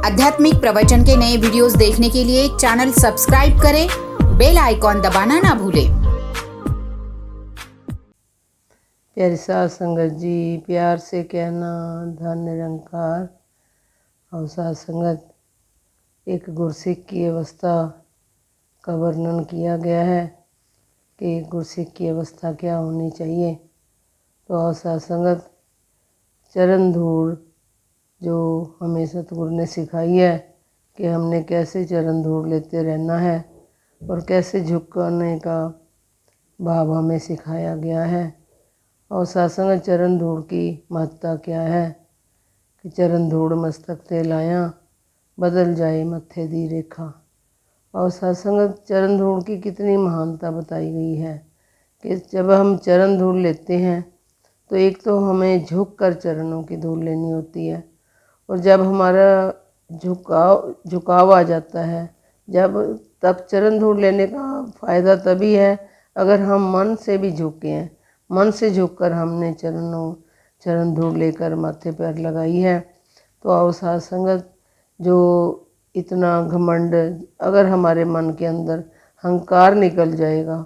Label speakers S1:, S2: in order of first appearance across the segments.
S1: आध्यात्मिक प्रवचन के नए वीडियोस देखने के लिए चैनल सब्सक्राइब करें, बेल आइकॉन दबाना ना भूलें।
S2: प्यारी साध संगत जी, प्यार से कहना धन निरंकार। और साध संगत, एक गुरसिख की अवस्था का वर्णन किया गया है कि गुरसिख की अवस्था क्या होनी चाहिए। तो और साध संगत, चरण धूल जो हमें सतगुरु ने सिखाई है कि हमने कैसे चरण धूल लेते रहना है और कैसे झुकने का भाव हमें सिखाया गया है। और सत्संग चरण धूल की महत्ता क्या है कि चरण धूल मस्तक ते लाया, बदल जाए मत्थे दी रेखा। और सत्संग चरण धूल की कितनी महानता बताई गई है कि जब हम चरण धूल लेते हैं तो एक तो हमें झुक कर चरणों की धूल लेनी होती है, और जब हमारा झुकाव आ जाता है तब चरण धूल लेने का फ़ायदा तभी है अगर हम मन से भी झुके हैं। मन से झुककर हमने चरण धूल लेकर माथे पर लगाई है। तो आओ साध संगत, जो इतना घमंड अगर हमारे मन के अंदर हंकार निकल जाएगा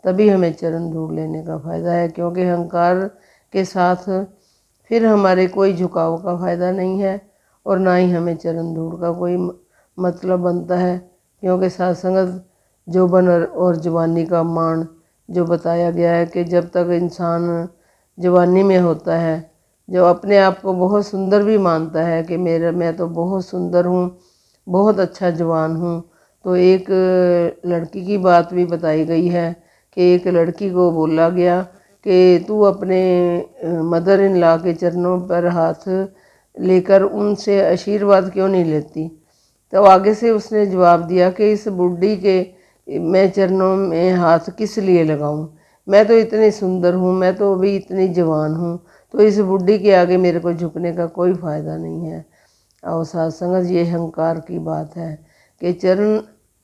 S2: तभी हमें चरण धूल लेने का फ़ायदा है, क्योंकि हंकार के साथ फिर हमारे कोई झुकाव का फ़ायदा नहीं है और ना ही हमें चरण धूल का कोई मतलब बनता है। क्योंकि साध संगत, जोबन और जवानी का मान जो बताया गया है कि जब तक इंसान जवानी में होता है, जो अपने आप को बहुत सुंदर भी मानता है कि मैं तो बहुत सुंदर हूँ, बहुत अच्छा जवान हूँ। तो एक लड़की की बात भी बताई गई है कि एक लड़की को बोला गया कि तू अपने मदर इन लॉ के चरणों पर हाथ लेकर उनसे आशीर्वाद क्यों नहीं लेती। तो आगे से उसने जवाब दिया कि इस बुढ़ी के मैं चरणों में हाथ किस लिए लगाऊं, मैं तो इतनी सुंदर हूँ, मैं तो अभी इतनी जवान हूँ, तो इस बुढ़ी के आगे मेरे को झुकने का कोई फ़ायदा नहीं है। और साध संगत, ये अहंकार की बात है कि चरण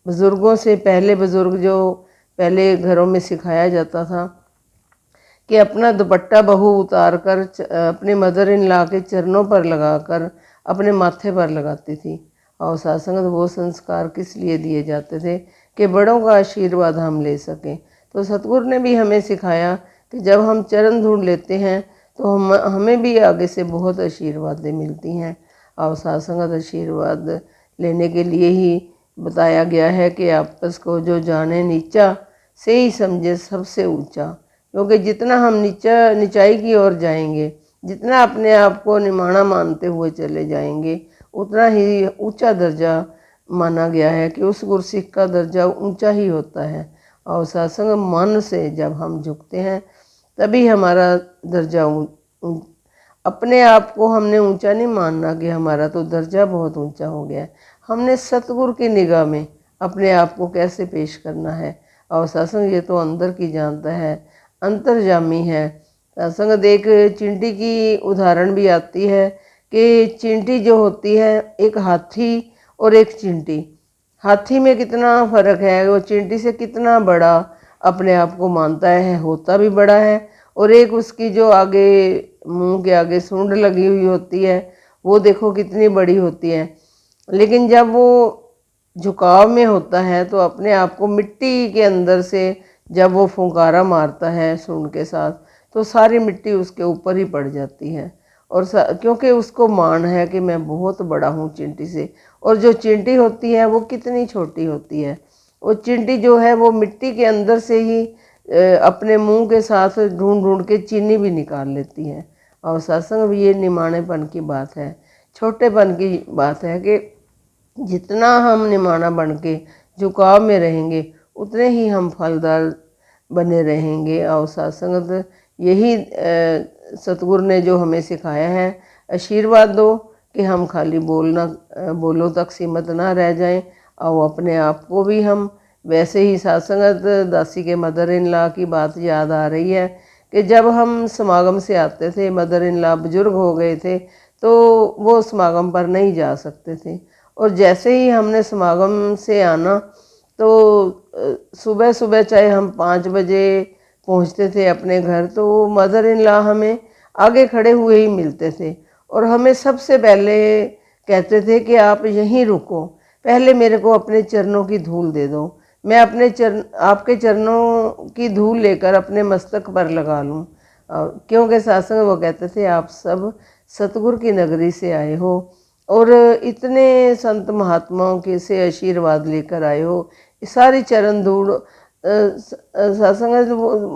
S2: बुज़ुर्गों से पहले, बुज़ुर्ग जो पहले घरों में सिखाया जाता था कि अपना दुपट्टा बहू उतार कर अपने मदर इन लॉ के चरणों पर लगाकर अपने माथे पर लगाती थी। और सत्संग वो संस्कार किस लिए दिए जाते थे कि बड़ों का आशीर्वाद हम ले सकें। तो सतगुरु ने भी हमें सिखाया कि जब हम चरण धूल लेते हैं तो हमें भी आगे से बहुत आशीर्वादें मिलती हैं। और सत्संग आशीर्वाद लेने के लिए ही बताया गया है कि आपस को जो जाने नीचा से ही समझे सबसे ऊंचा। क्योंकि जितना हम निचाई की ओर जाएंगे, जितना अपने आप को निमाना मानते हुए चले जाएंगे, उतना ही ऊंचा दर्जा माना गया है कि उस गुरसिख का दर्जा ऊंचा ही होता है। और सत्संग मन से जब हम झुकते हैं तभी हमारा दर्जा अपने आप को हमने ऊंचा नहीं मानना कि हमारा तो दर्जा बहुत ऊंचा हो गया है। हमने सतगुरु की निगाह में अपने आप को कैसे पेश करना है। और सत्संग ये तो अंदर की जानता है, अंतर्जामी है। सत्संग एक चींटी की उदाहरण भी आती है कि चींटी जो होती है, एक हाथी और एक चींटी, हाथी में कितना फ़र्क है, वो चींटी से कितना बड़ा अपने आप को मानता है, होता भी बड़ा है। और एक उसकी जो आगे मुंह के आगे सूंड लगी हुई होती है, वो देखो कितनी बड़ी होती है। लेकिन जब वो झुकाव में होता है तो अपने आप को मिट्टी के अंदर से जब वो फुंकारा मारता है सूंड के साथ, तो सारी मिट्टी उसके ऊपर ही पड़ जाती है। और क्योंकि उसको मान है कि मैं बहुत बड़ा हूँ चींटी से। और जो चींटी होती है वो कितनी छोटी होती है। वो चींटी जो है वो मिट्टी के अंदर से ही अपने मुंह के साथ ढूंढ ढूंढ के चीनी भी निकाल लेती है। और सत्संग भी ये निमाणेपन की बात है, छोटेपन की बात है कि जितना हम निमाना बन के झुकाव में रहेंगे उतने ही हम फलदार बने रहेंगे। और सत्संग यही सतगुरु ने जो हमें सिखाया है, आशीर्वाद दो कि हम खाली बोलो तक सीमित ना रह जाएं। और अपने आप को भी हम वैसे ही सत्संगत दासी के मदर इन लॉ की बात याद आ रही है कि जब हम समागम से आते थे, मदर इन लॉ बुजुर्ग हो गए थे तो वो समागम पर नहीं जा सकते थे। और जैसे ही हमने समागम से आना तो सुबह सुबह चाहे हम 5 बजे पहुंचते थे अपने घर, तो मदर इन लॉ हमें आगे खड़े हुए ही मिलते थे और हमें सबसे पहले कहते थे कि आप यहीं रुको, पहले मेरे को अपने चरणों की धूल दे दो, मैं आपके चरणों की धूल लेकर अपने मस्तक पर लगा लूँ। क्योंकि सत्संग वो कहते थे आप सब सतगुरु की नगरी से आए हो और इतने संत महात्माओं के से आशीर्वाद लेकर आए हो, सारी चरण धूल सत्संग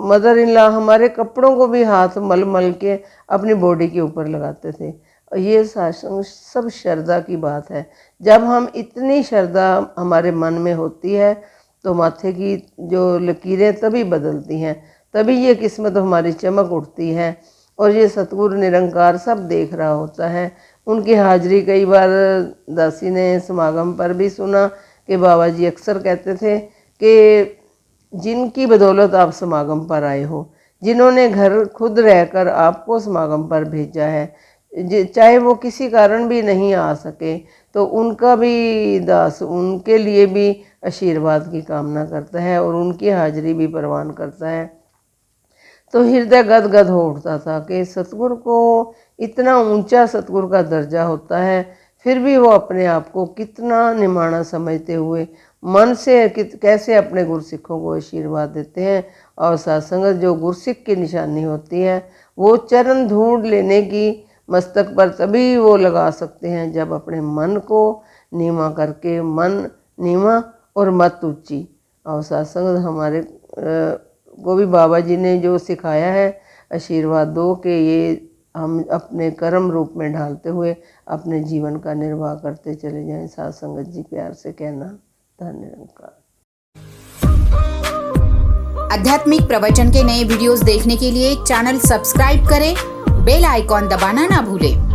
S2: मदर इन लॉ हमारे कपड़ों को भी हाथ मल मल के अपनी बॉडी के ऊपर लगाते थे। ये सत्संग सब श्रद्धा की बात है। जब हम इतनी श्रद्धा हमारे मन में होती है तो माथे की जो लकीरें तभी बदलती हैं, तभी ये किस्मत हमारी चमक उठती है। और ये सतगुरु निरंकार सब देख रहा होता है। उनकी हाजिरी कई बार दासी ने समागम पर भी सुना कि बाबा जी अक्सर कहते थे कि जिनकी बदौलत आप समागम पर आए हो, जिन्होंने घर खुद रहकर आपको समागम पर भेजा है, चाहे वो किसी कारण भी नहीं आ सके तो उनका भी दास उनके लिए भी आशीर्वाद की कामना करता है और उनकी हाजिरी भी परवान करता है। तो हृदय गद गद हो उठता था कि सतगुरु को इतना ऊंचा सतगुरु का दर्जा होता है, फिर भी वो अपने आप को कितना निमाना समझते हुए मन से कैसे अपने गुरसिखों को आशीर्वाद देते हैं। और सत्संग जो गुरसिख की निशानी होती है वो चरण धूल लेने की मस्तक पर तभी वो लगा सकते हैं जब अपने मन को नीवा करके, मन नीवा और मत ऊंची। और सत्संग हमारे को भी बाबा जी ने जो सिखाया है, आशीर्वाद दो कि ये हम अपने कर्म रूप में ढालते हुए अपने जीवन का निर्वाह करते चले जाएं। साध संगत जी प्यार से कहना, धन्य निरंकार।
S1: आध्यात्मिक प्रवचन के नए वीडियोस देखने के लिए चैनल सब्सक्राइब करें, बेल आइकॉन दबाना ना भूलें।